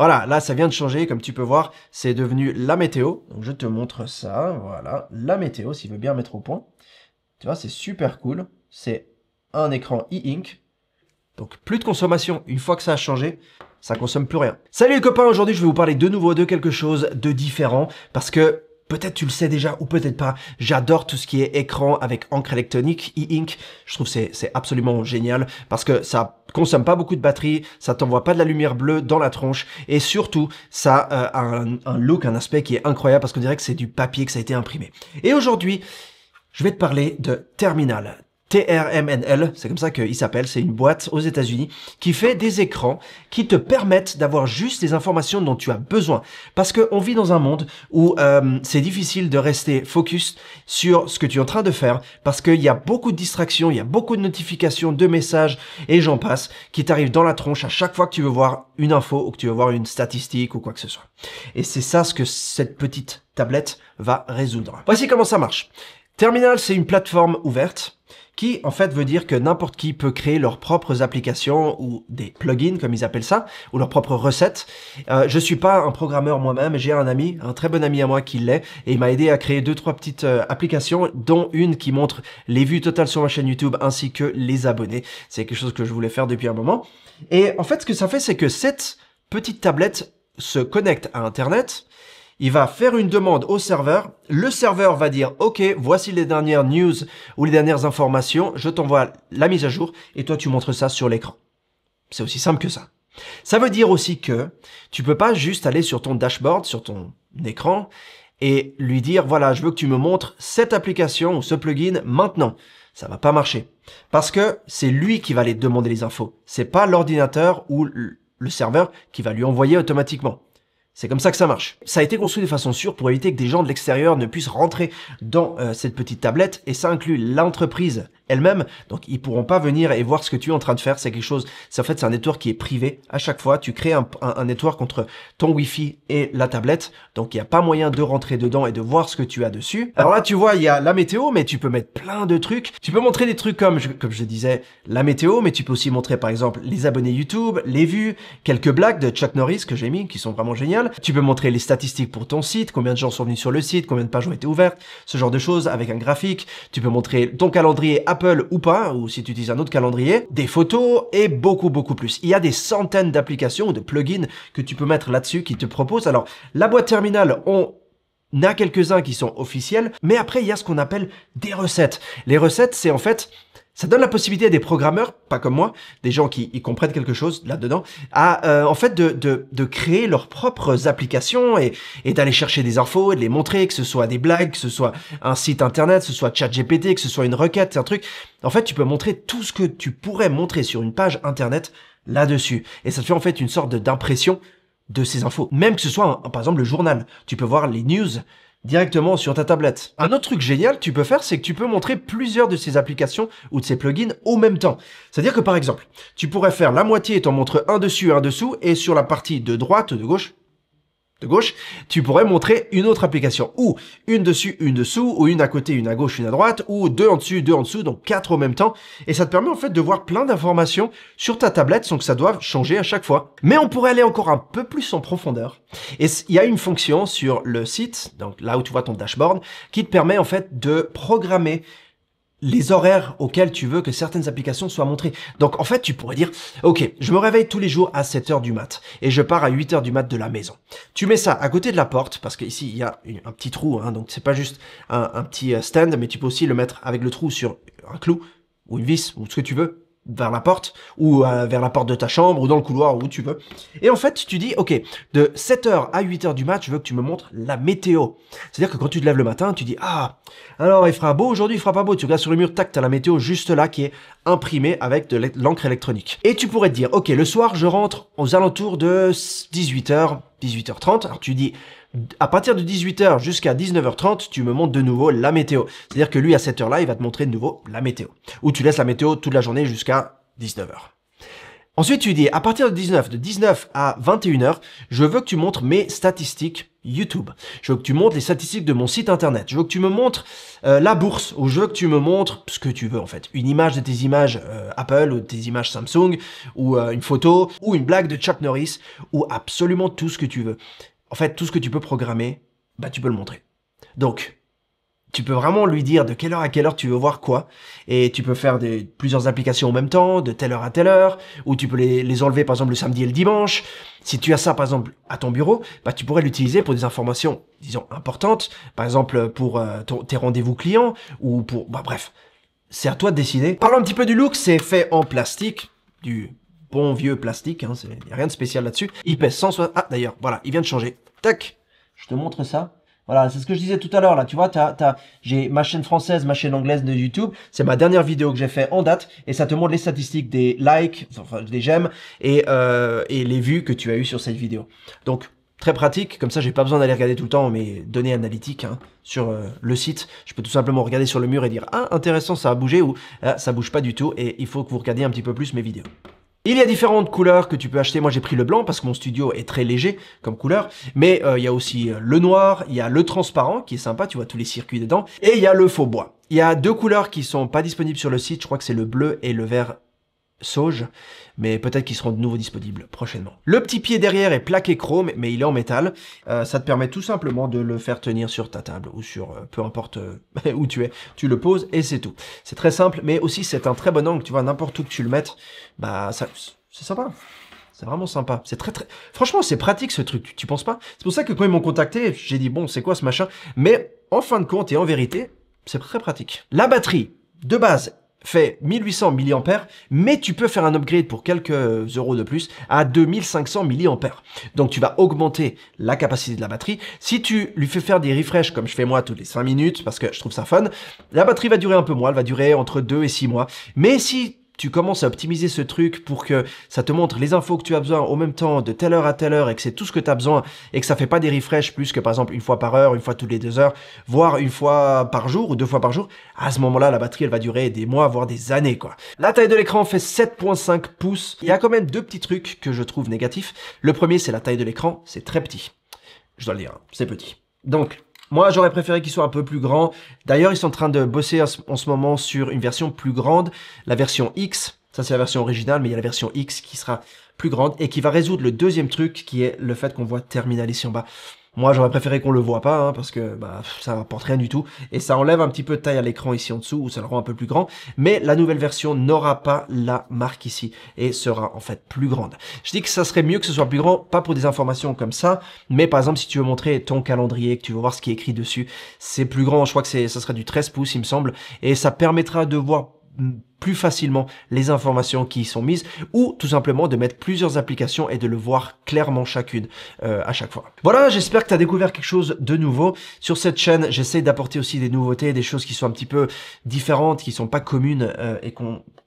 Voilà, là ça vient de changer, comme tu peux voir, c'est devenu la météo. Donc je te montre ça, voilà, la météo, s'il veut bien mettre au point. Tu vois, c'est super cool. C'est un écran e-ink. Donc plus de consommation, une fois que ça a changé, ça consomme plus rien. Salut les copains, aujourd'hui je vais vous parler de nouveau de quelque chose de différent, parce que peut-être tu le sais déjà ou peut-être pas, j'adore tout ce qui est écran avec encre électronique, e-ink. Je trouve que c'est absolument génial parce que ça consomme pas beaucoup de batterie, ça t'envoie pas de la lumière bleue dans la tronche et surtout ça a un look, un aspect qui est incroyable parce qu'on dirait que c'est du papier que ça a été imprimé. Et aujourd'hui, je vais te parler de Terminal. TRMNL, c'est comme ça qu'il s'appelle, c'est une boîte aux États-Unis qui fait des écrans qui te permettent d'avoir juste les informations dont tu as besoin. Parce qu'on vit dans un monde où c'est difficile de rester focus sur ce que tu es en train de faire parce qu'il y a beaucoup de distractions, il y a beaucoup de notifications, de messages et j'en passe qui t'arrivent dans la tronche à chaque fois que tu veux voir une info ou que tu veux voir une statistique ou quoi que ce soit. Et c'est ça ce que cette petite tablette va résoudre. Voici comment ça marche. Terminal, c'est une plateforme ouverte qui, en fait, veut dire que n'importe qui peut créer leurs propres applications ou des plugins, comme ils appellent ça, ou leurs propres recettes. Je suis pas un programmeur moi-même, j'ai un ami, un très bon ami à moi qui l'est, et il m'a aidé à créer 2-3 petites applications, dont une qui montre les vues totales sur ma chaîne YouTube, ainsi que les abonnés. C'est quelque chose que je voulais faire depuis un moment. Et en fait, ce que ça fait, c'est que cette petite tablette se connecte à Internet. Il va faire une demande au serveur, le serveur va dire « Ok, voici les dernières news ou les dernières informations, je t'envoie la mise à jour et toi tu montres ça sur l'écran. » C'est aussi simple que ça. Ça veut dire aussi que tu peux pas juste aller sur ton dashboard, sur ton écran et lui dire « Voilà, je veux que tu me montres cette application ou ce plugin maintenant. » Ça va pas marcher parce que c'est lui qui va aller demander les infos. C'est pas l'ordinateur ou le serveur qui va lui envoyer automatiquement. C'est comme ça que ça marche. Ça a été construit de façon sûre pour éviter que des gens de l'extérieur ne puissent rentrer dans cette petite tablette et ça inclut l'entreprise elle-même. Donc ils pourront pas venir et voir ce que tu es en train de faire. C'est quelque chose, c'est un network qui est privé. À chaque fois, tu crées un network entre ton Wi-Fi et la tablette. Donc il n'y a pas moyen de rentrer dedans et de voir ce que tu as dessus. Alors là, tu vois, il y a la météo, mais tu peux mettre plein de trucs. Tu peux montrer des trucs comme je disais, la météo, mais tu peux aussi montrer par exemple les abonnés YouTube, les vues, quelques blagues de Chuck Norris que j'ai mis, qui sont vraiment géniales. Tu peux montrer les statistiques pour ton site, combien de gens sont venus sur le site, combien de pages ont été ouvertes, ce genre de choses avec un graphique. Tu peux montrer ton calendrier Apple ou pas, ou si tu utilises un autre calendrier, des photos et beaucoup plus. Il y a des centaines d'applications ou de plugins que tu peux mettre là-dessus qui te proposent. Alors, la boîte Terminal, on a quelques-uns qui sont officiels, mais après, il y a ce qu'on appelle des recettes. Les recettes, c'est en fait... Ça donne la possibilité à des programmeurs, pas comme moi, des gens qui y comprennent quelque chose là-dedans, à en fait de créer leurs propres applications et d'aller chercher des infos et de les montrer, que ce soit des blagues, que ce soit un site internet, que ce soit ChatGPT, que ce soit une requête, c'est un truc. En fait, tu peux montrer tout ce que tu pourrais montrer sur une page internet là-dessus. Et ça te fait en fait une sorte d'impression de ces infos. Même que ce soit, par exemple, le journal. Tu peux voir les news directement sur ta tablette. Un autre truc génial que tu peux faire, c'est que tu peux montrer plusieurs de ces applications ou de ces plugins au même temps. C'est-à-dire que par exemple, tu pourrais faire la moitié et t'en montrer un dessus et un dessous, et sur la partie de droite, de gauche, tu pourrais montrer une autre application, ou une dessus, une dessous, ou une à côté, une à gauche, une à droite, ou deux en dessus, deux en dessous, donc 4 au même temps, et ça te permet en fait de voir plein d'informations sur ta tablette sans que ça doive changer à chaque fois. Mais on pourrait aller encore un peu plus en profondeur, et il y a une fonction sur le site, donc là où tu vois ton dashboard, qui te permet en fait de programmer les horaires auxquels tu veux que certaines applications soient montrées. Donc en fait, tu pourrais dire, ok, je me réveille tous les jours à 7 heures du mat et je pars à 8 heures du mat de la maison. Tu mets ça à côté de la porte, parce qu'ici il y a un petit trou, hein, donc c'est pas juste un petit stand, mais tu peux aussi le mettre avec le trou sur un clou ou une vis ou ce que tu veux, vers la porte, ou vers la porte de ta chambre, ou dans le couloir, où tu veux. Et en fait, tu dis, ok, de 7h à 8h du mat, je veux que tu me montres la météo. C'est-à-dire que quand tu te lèves le matin, tu dis, ah, alors il fera beau aujourd'hui, il fera pas beau. Tu regardes sur le mur, tac, t'as la météo juste là qui est imprimée avec de l'encre électronique. Et tu pourrais te dire, ok, le soir, je rentre aux alentours de 18h, 18h30. Alors tu dis, à partir de 18h jusqu'à 19h30, tu me montres de nouveau la météo. C'est-à-dire que lui, à cette heure-là, il va te montrer de nouveau la météo. Ou tu laisses la météo toute la journée jusqu'à 19h. Ensuite, tu dis, à partir de 19 à 21h, je veux que tu montres mes statistiques YouTube. Je veux que tu montres les statistiques de mon site internet. Je veux que tu me montres la bourse, ou je veux que tu me montres ce que tu veux en fait. Une image de tes images Apple, ou de tes images Samsung, ou une photo, ou une blague de Chuck Norris, ou absolument tout ce que tu veux. En fait, tout ce que tu peux programmer, bah tu peux le montrer. Donc, tu peux vraiment lui dire de quelle heure à quelle heure tu veux voir quoi, et tu peux faire plusieurs applications en même temps, de telle heure à telle heure, ou tu peux les enlever par exemple le samedi et le dimanche. Si tu as ça par exemple à ton bureau, bah tu pourrais l'utiliser pour des informations, disons, importantes, par exemple pour tes rendez-vous clients, ou pour... Bah bref, c'est à toi de décider. Parlons un petit peu du look, c'est fait en plastique, du bon vieux plastique, hein, il n'y a rien de spécial là-dessus. Il pèse 160... Ah d'ailleurs, voilà, il vient de changer. Tac, je te montre ça. Voilà, c'est ce que je disais tout à l'heure là, tu vois, j'ai ma chaîne française, ma chaîne anglaise de YouTube, c'est ma dernière vidéo que j'ai fait en date, et ça te montre les statistiques des likes, enfin des j'aime, et les vues que tu as eues sur cette vidéo. Donc, très pratique, comme ça j'ai pas besoin d'aller regarder tout le temps mes données analytiques hein, sur le site. Je peux tout simplement regarder sur le mur et dire « Ah, intéressant, ça a bougé » ou ah, « Ça bouge pas du tout » et il faut que vous regardiez un petit peu plus mes vidéos. Il y a différentes couleurs que tu peux acheter. Moi, j'ai pris le blanc parce que mon studio est très léger comme couleur. Mais il y a aussi le noir, il y a le transparent qui est sympa, tu vois tous les circuits dedans. Et il y a le faux bois. Il y a deux couleurs qui sont pas disponibles sur le site. Je crois que c'est le bleu et le vert sauge. Mais peut-être qu'ils seront de nouveau disponibles prochainement. Le petit pied derrière est plaqué chrome, mais il est en métal. Ça te permet tout simplement de le faire tenir sur ta table ou sur peu importe où tu es. Tu le poses et c'est tout. C'est très simple, mais aussi c'est un très bon angle. Tu vois, n'importe où que tu le mettes, bah c'est sympa. C'est vraiment sympa. C'est très. Franchement, c'est pratique ce truc. Tu penses pas? C'est pour ça que quand ils m'ont contacté, j'ai dit bon, c'est quoi ce machin? Mais en fin de compte et en vérité, c'est très pratique. La batterie de base fait 1800 mAh, mais tu peux faire un upgrade pour quelques euros de plus à 2500 mAh. Donc tu vas augmenter la capacité de la batterie. Si tu lui fais faire des refreshs comme je fais moi toutes les 5 minutes, parce que je trouve ça fun, la batterie va durer un peu moins, elle va durer entre 2 et 6 mois. Mais si tu commences à optimiser ce truc pour que ça te montre les infos que tu as besoin au même temps, de telle heure à telle heure, et que c'est tout ce que tu as besoin, et que ça fait pas des refreshs plus que par exemple une fois par heure, une fois toutes les 2 heures, voire une fois par jour ou 2 fois par jour, à ce moment-là, la batterie, elle va durer des mois, voire des années, quoi. La taille de l'écran fait 7.5 pouces. Il y a quand même deux petits trucs que je trouve négatifs. Le premier, c'est la taille de l'écran. C'est très petit. Je dois le dire, c'est petit. Donc, moi, j'aurais préféré qu'il soit un peu plus grand. D'ailleurs, ils sont en train de bosser en ce moment sur une version plus grande, la version X. Ça, c'est la version originale, mais il y a la version X qui sera plus grande et qui va résoudre le deuxième truc, qui est le fait qu'on voit terminal ici en bas. Moi, j'aurais préféré qu'on le voit pas, hein, parce que bah, ça n'apporte rien du tout. Et ça enlève un petit peu de taille à l'écran ici en dessous, ou ça le rend un peu plus grand. Mais la nouvelle version n'aura pas la marque ici, et sera en fait plus grande. Je dis que ça serait mieux que ce soit plus grand, pas pour des informations comme ça, mais par exemple, si tu veux montrer ton calendrier, que tu veux voir ce qui est écrit dessus, c'est plus grand. Je crois que ça serait du 13 pouces, il me semble. Et ça permettra de voir plus facilement les informations qui y sont mises, ou tout simplement de mettre plusieurs applications et de le voir clairement chacune à chaque fois. Voilà, j'espère que tu as découvert quelque chose de nouveau. Sur cette chaîne, j'essaie d'apporter aussi des nouveautés, des choses qui sont un petit peu différentes, qui sont pas communes et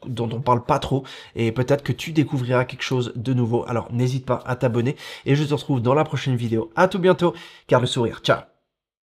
dont on parle pas trop, et peut-être que tu découvriras quelque chose de nouveau. Alors n'hésite pas à t'abonner, et je te retrouve dans la prochaine vidéo. À tout bientôt, garde le sourire, ciao.